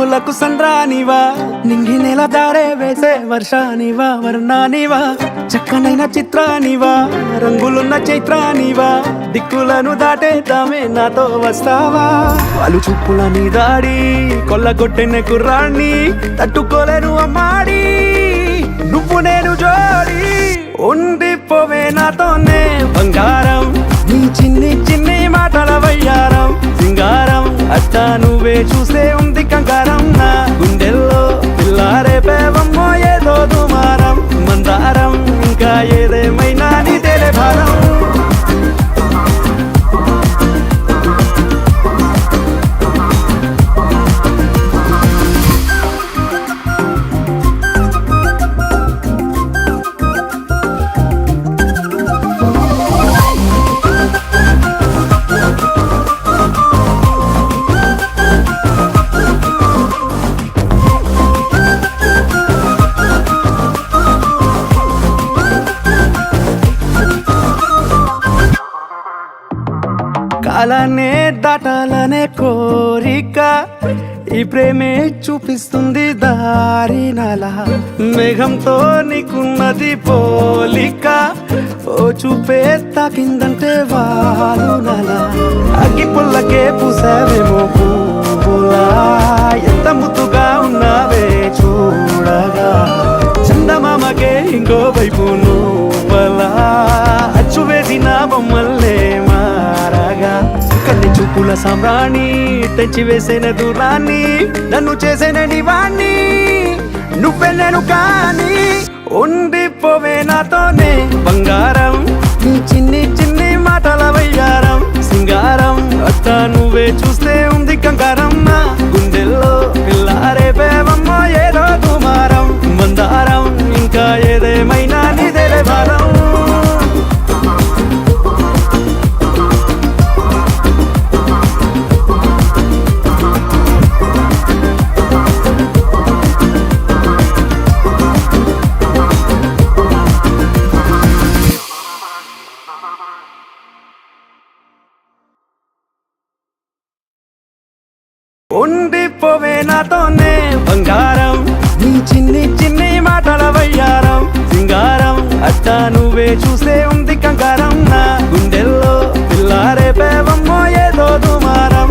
చూపులకు సంద్రానివా నింగి నెల దారే వేసే వర్షానివా వర్ణానివా చక్కనైన చిత్రానివా రంగులున్న చైత్రానివా దిక్కులను దాటేద్దామే నాతో వస్తావా వాళ్ళు చూపుల నీ దాడి కొల్లగొట్టిన కుర్రాన్ని తట్టుకోలేను అమ్మాడి నువ్వు నేను జోడి ఉండిపోవే నాతోనే బంగారం నీ చిన్ని చిన్ని మాటల వయ్యారం సింగారం అట్టా నువ్వే చూసే ఉంది కంగారం నా గుండెల్లో పిల్లారే పేవమ్మో ఏదో దుమారం మందారం ఇంకా ఏదేమైనా నీ తెలే భారం కాలానే దాటాలనే కోరిక ఈ ప్రేమే చూపిస్తుంది దారి నల మేఘంతో నీకున్నది పోలిక ఓ చూపే తాకిందంటే వారు నల అగ్గి పుల్లకే పూసావేమో పువ్వులా ఎంత ముద్దుగా ఉన్నావే చూడగా చందమామకే ఇంకో వైపు నువ్వలా అచ్చు వేసిన బొమ్మల్లే మారగా కన్ని చూపుల సామ్రాణి తెచ్చి వేసిన దూరాన్ని నన్ను చేసిన నివాణ్ణి నువ్వే నేను కానీ ఉండిపోవే నాతోనే బంగారం నీ చిన్ని చిన్ని మాటల వయ్యారం సింగారం అట్టా నువ్వే చూస్తే ఉంది కంగారం నా గుండెల్లో పిల్లారే పేవమ్మో ఏదో దుమారం మందారం ఇంకా ఏదేమైనా నీదేలే భారం ఉండిపోవే నాతోనే బంగారం నీ చిన్ని చిన్ని మాటల వయ్యారం సింగారం అట్టా నువ్వే చూసే ఉంది కంగారం నా గుండెల్లో పిల్లారే పేవమ్మో ఏదో దుమారం